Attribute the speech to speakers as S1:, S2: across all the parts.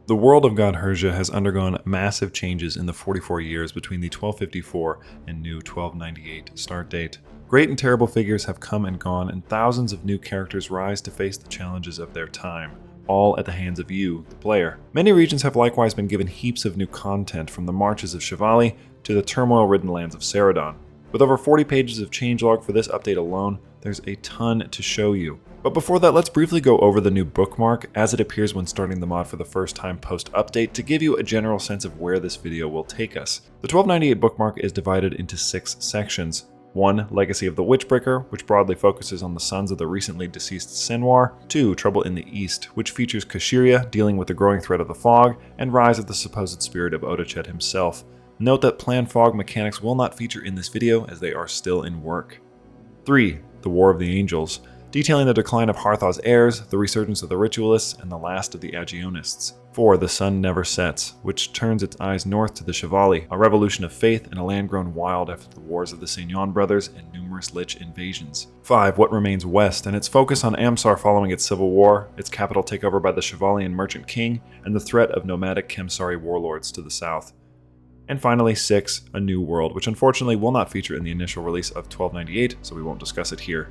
S1: The world of Godherja has undergone massive changes in the 44 years between the 1254 and new 1298 start date. Great and terrible figures have come and gone, and thousands of new characters rise to face the challenges of their time, all at the hands of you, the player. Many regions have likewise been given heaps of new content, from the marches of Shiovali to the turmoil-ridden lands of Seridon. With over 40 pages of changelog for this update alone, there's a ton to show you. But before that, let's briefly go over the new bookmark as it appears when starting the mod for the first time post-update to give you a general sense of where this video will take us. The 1298 bookmark is divided into 6 sections. 1. Legacy of the Witchbreaker, which broadly focuses on the sons of the recently deceased Senwar. 2. Trouble in the East, which features Kashira dealing with the growing threat of the fog, and rise of the supposed spirit of Odachet himself. Note that planned fog mechanics will not feature in this video as they are still in work. 3. The War of the Angels, detailing the decline of Harthau's heirs, the resurgence of the Ritualists, and the last of the Agionists. 4. The Sun Never Sets, which turns its eyes north to the Shiovali, a revolution of faith in a land grown wild after the wars of the Seridon brothers and numerous Lich invasions. 5. What Remains West, and its focus on Amsar following its civil war, its capital takeover by the Shiovalian merchant king, and the threat of nomadic Khemsari warlords to the south. And finally, 6. A New World, which unfortunately will not feature in the initial release of 1298, so we won't discuss it here.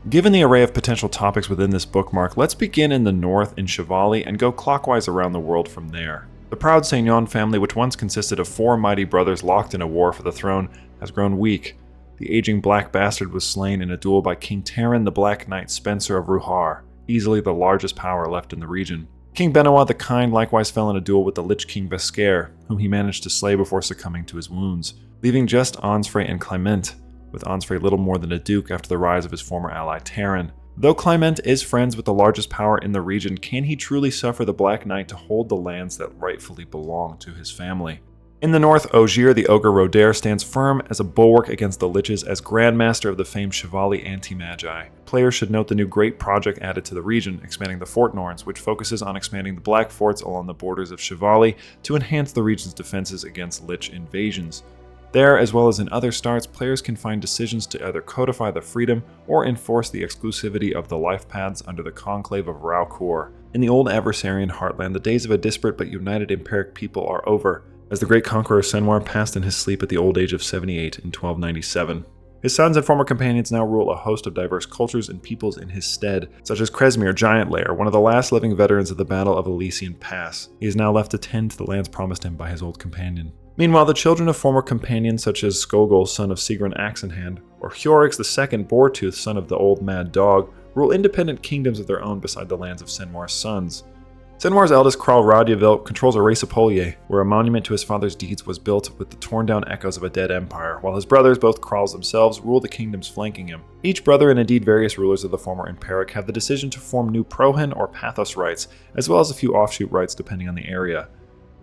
S1: Given the array of potential topics within this bookmark, let's begin in the north in Shiovali and go clockwise around the world from there. The proud Seridon family, which once consisted of 4 mighty brothers locked in a war for the throne, has grown weak. The aging Black Bastard was slain in a duel by King Terran, the Black Knight Spencer of Ruhar, easily the largest power left in the region. King Benoit the Kind likewise fell in a duel with the Lich King Vesker, whom he managed to slay before succumbing to his wounds, leaving just Ansfrey and Clement, with Ansfrey little more than a duke after the rise of his former ally Terran. Though Clement is friends with the largest power in the region, can he truly suffer the Black Knight to hold the lands that rightfully belong to his family? In the north, Ogier the Ogre Roder stands firm as a bulwark against the Liches as Grandmaster of the famed Shiovali Anti-Magi. Players should note the new great project added to the region, expanding the Fort Norns, which focuses on expanding the Black Forts along the borders of Shiovali to enhance the region's defenses against Lich invasions. There, as well as in other starts, players can find decisions to either codify the freedom or enforce the exclusivity of the life paths under the conclave of Raucor. In the old Adversarian heartland, the days of a disparate but united Emperic people are over, as the great conqueror Senwar passed in his sleep at the old age of 78 in 1297. His sons and former companions now rule a host of diverse cultures and peoples in his stead, such as Kresmir Giantlayer, one of the last living veterans of the Battle of Elysian Pass. He is now left to tend to the lands promised him by his old companion. Meanwhile, the children of former companions such as Skogul, son of Sigrun Axenhand, or Hjorix II Boretooth, son of the Old Mad Dog, rule independent kingdoms of their own beside the lands of Senwar's sons. Senwar's eldest, Král Radyaville, controls a race of Polye, where a monument to his father's deeds was built with the torn-down echoes of a dead empire, while his brothers, both Králls themselves, rule the kingdoms flanking him. Each brother, and indeed various rulers of the former Emperic, have the decision to form new Prohan or Pathos rights, as well as a few offshoot rights depending on the area.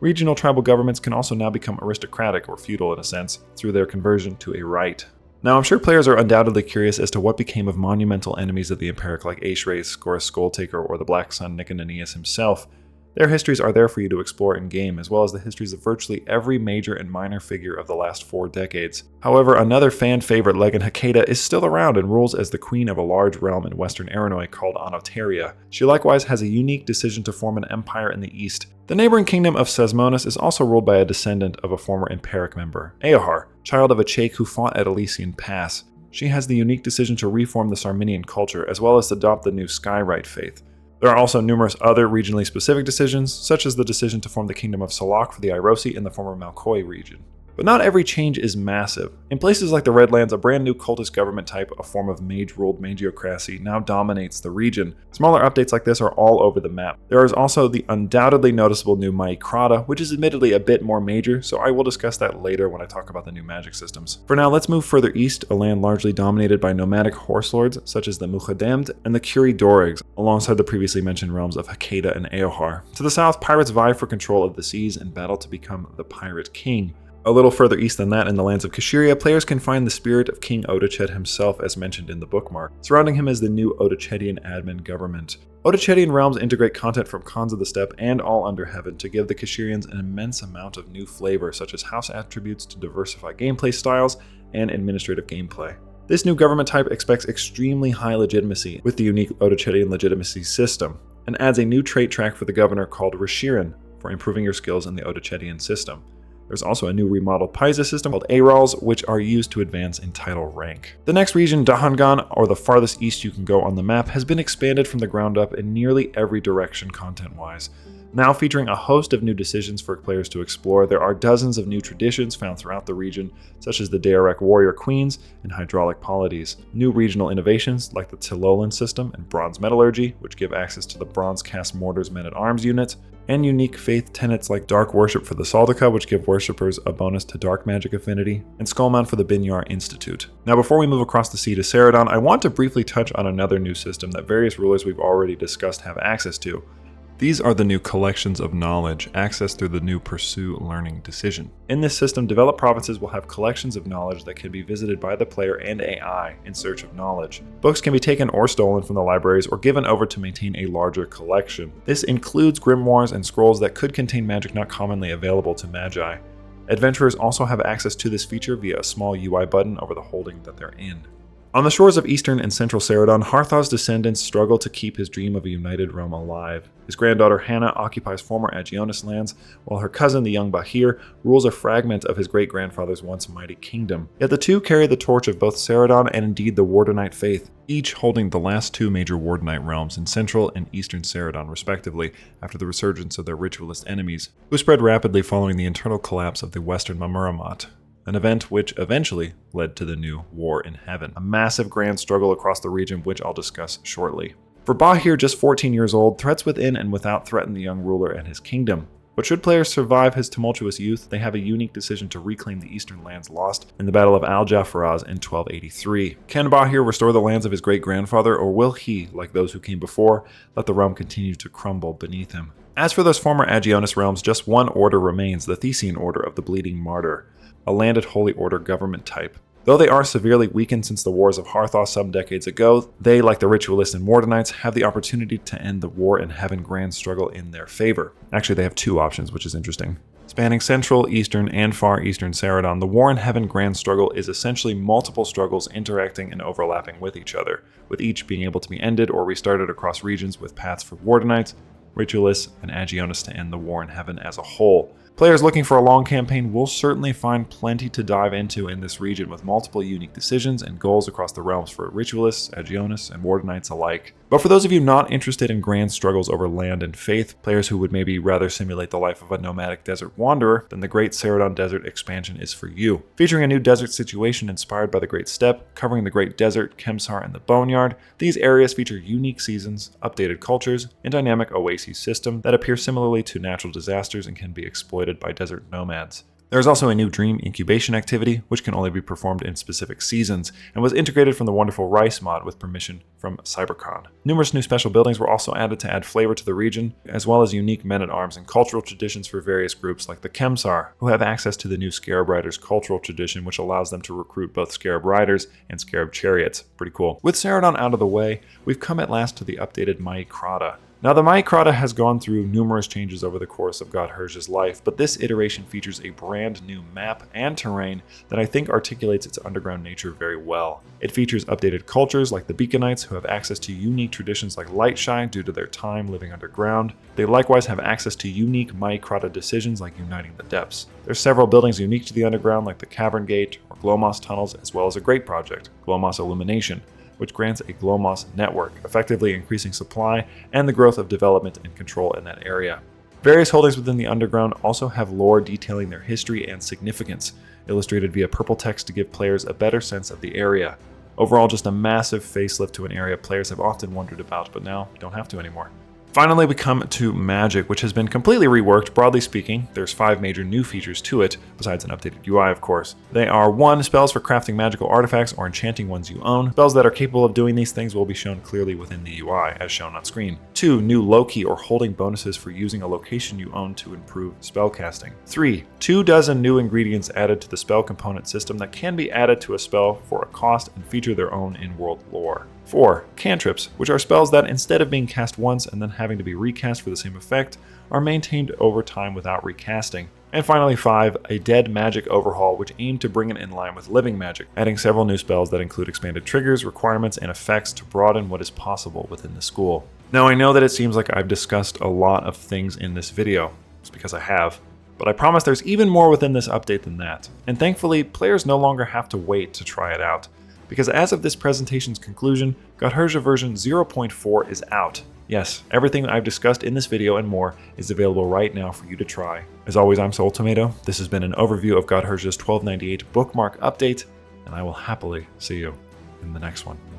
S1: Regional tribal governments can also now become aristocratic, or feudal in a sense, through their conversion to a right. Now, I'm sure players are undoubtedly curious as to what became of monumental enemies of the Emperic like Aeshraes, Scorus Skulltaker, or the Black Sun Nicodeneus himself. Their histories are there for you to explore in-game, as well as the histories of virtually every major and minor figure of the last 4 decades. However, another fan favorite, Legend Hakeda, is still around and rules as the queen of a large realm in western Aranoy called Anoteria. She likewise has a unique decision to form an empire in the east. The neighboring kingdom of Sesmonis is also ruled by a descendant of a former Emperic member, Eohar, child of a Chake who fought at Elysian Pass. She has the unique decision to reform the Sarminian culture, as well as adopt the new Skyrite faith. There are also numerous other regionally specific decisions, such as the decision to form the Kingdom of Salak for the Irosi in the former Malkoi region. But not every change is massive. In places like the Redlands, a brand new cultist government type, a form of mage-ruled magiocracy, now dominates the region. Smaller updates like this are all over the map. There is also the undoubtedly noticeable new MicroAda, which is admittedly a bit more major, so I will discuss that later when I talk about the new magic systems. For now, let's move further east, a land largely dominated by nomadic horse lords such as the Mukhadamd and the Curie Dorigs, alongside the previously mentioned realms of Hakeda and Eohar. To the south, pirates vie for control of the seas and battle to become the Pirate King. A little further east than that, in the lands of Kashira, players can find the spirit of King Odachet himself as mentioned in the bookmark. Surrounding him is the new Odachetian admin government. Odachetian realms integrate content from Khans of the Steppe and All Under Heaven to give the Kashirians an immense amount of new flavor, such as house attributes to diversify gameplay styles and administrative gameplay. This new government type expects extremely high legitimacy with the unique Odachetian legitimacy system, and adds a new trait track for the governor called Reshirin, for improving your skills in the Odachedian system. There's also a new remodeled Paisa system called Arals, which are used to advance in title rank. The next region, Dahan, or the farthest east you can go on the map, has been expanded from the ground up in nearly every direction content-wise. Now featuring a host of new decisions for players to explore, there are dozens of new traditions found throughout the region, such as the Daerek warrior queens and hydraulic polities. New regional innovations like the Tilolan system and bronze metallurgy, which give access to the bronze cast mortars men-at-arms unit, and unique faith tenets like dark worship for the Saldika, which give worshippers a bonus to dark magic affinity, and Skullmount for the Binyar Institute. Now before we move across the sea to Seridon, I want to briefly touch on another new system that various rulers we've already discussed have access to. These are the new collections of knowledge, accessed through the new Pursue Learning decision. In this system, developed provinces will have collections of knowledge that can be visited by the player and AI in search of knowledge. Books can be taken or stolen from the libraries or given over to maintain a larger collection. This includes grimoires and scrolls that could contain magic not commonly available to magi. Adventurers also have access to this feature via a small UI button over the holding that they're in. On the shores of eastern and central Seridon, Harthau's descendants struggle to keep his dream of a united realm alive. His granddaughter Hannah occupies former Agionis lands, while her cousin, the young Bahir, rules a fragment of his great-grandfather's once mighty kingdom. Yet the two carry the torch of both Seridon and indeed the Wardenite faith, each holding the last two major Wardenite realms in central and eastern Seridon respectively, after the resurgence of their ritualist enemies, who spread rapidly following the internal collapse of the western Mamuramat. An event which eventually led to the new War in Heaven, a massive grand struggle across the region which I'll discuss shortly. For Bahir, just 14 years old, threats within and without threaten the young ruler and his kingdom. But should players survive his tumultuous youth, they have a unique decision to reclaim the eastern lands lost in the Battle of Al-Jafaraz in 1283. Can Bahir restore the lands of his great-grandfather, or will he, like those who came before, let the realm continue to crumble beneath him? As for those former Agionis realms, just one order remains, the Thesian Order of the Bleeding Martyr, a landed Holy Order government type. Though they are severely weakened since the wars of Harthaw some decades ago, they, like the Ritualists and Wardenites, have the opportunity to end the War in Heaven grand struggle in their favor. Actually, they have two options, which is interesting. Spanning central, eastern, and far eastern Seridon, the War in Heaven grand struggle is essentially multiple struggles interacting and overlapping with each other, with each being able to be ended or restarted across regions with paths for Wardenites, Ritualists, and Agionis to end the War in Heaven as a whole. Players looking for a long campaign will certainly find plenty to dive into in this region, with multiple unique decisions and goals across the realms for Ritualists, Agionis, and Wardenites alike. But for those of you not interested in grand struggles over land and faith, players who would maybe rather simulate the life of a nomadic desert wanderer, then the Great Seridon Desert expansion is for you. Featuring a new desert situation inspired by the Great Steppe, covering the Great Desert, Kemsar, and the Boneyard, these areas feature unique seasons, updated cultures, and dynamic oasis system that appear similarly to natural disasters and can be exploited by desert nomads. There is also a new dream incubation activity, which can only be performed in specific seasons, and was integrated from the wonderful Rice mod with permission from Cybercon. Numerous new special buildings were also added to add flavor to the region, as well as unique men-at-arms and cultural traditions for various groups like the Kemsar, who have access to the new Scarab Riders cultural tradition, which allows them to recruit both Scarab Riders and Scarab Chariots. Pretty cool. With Seridon out of the way, we've come at last to the updated MicroAda. Now, the MicroAda has gone through numerous changes over the course of Godherja's life, but this iteration features a brand new map and terrain that I think articulates its underground nature very well. It features updated cultures like the Beaconites, who have access to unique traditions like Lightshy due to their time living underground. They likewise have access to unique MicroAda decisions like Uniting the Depths. There's several buildings unique to the underground like the Cavern Gate or Glomos tunnels, as well as a great project, Glomos Illumination, which grants a Glomos network, effectively increasing supply and the growth of development and control in that area. Various holdings within the underground also have lore detailing their history and significance, illustrated via purple text to give players a better sense of the area. Overall, just a massive facelift to an area players have often wondered about, but now don't have to anymore. Finally, we come to magic, which has been completely reworked. Broadly speaking, there's 5 major new features to it, besides an updated UI, of course. They are 1. Spells for crafting magical artifacts or enchanting ones you own. Spells that are capable of doing these things will be shown clearly within the UI, as shown on screen. 2. New low-key or holding bonuses for using a location you own to improve spellcasting. 3. 24 new ingredients added to the spell component system that can be added to a spell for a cost and feature their own in-world lore. 4. Cantrips, which are spells that, instead of being cast once and then having to be recast for the same effect, are maintained over time without recasting. And finally 5. A dead magic overhaul, which aimed to bring it in line with living magic, adding several new spells that include expanded triggers, requirements, and effects to broaden what is possible within the school. Now, I know that it seems like I've discussed a lot of things in this video, It's because I have. But I promise there's even more within this update than that. And thankfully, players no longer have to wait to try it out. Because as of this presentation's conclusion, Godherja version 0.4 is out. Yes, everything I've discussed in this video and more is available right now for you to try. As always, I'm Soul Tomato. This has been an overview of Godherja's 1298 Bookmark update, and I will happily see you in the next one.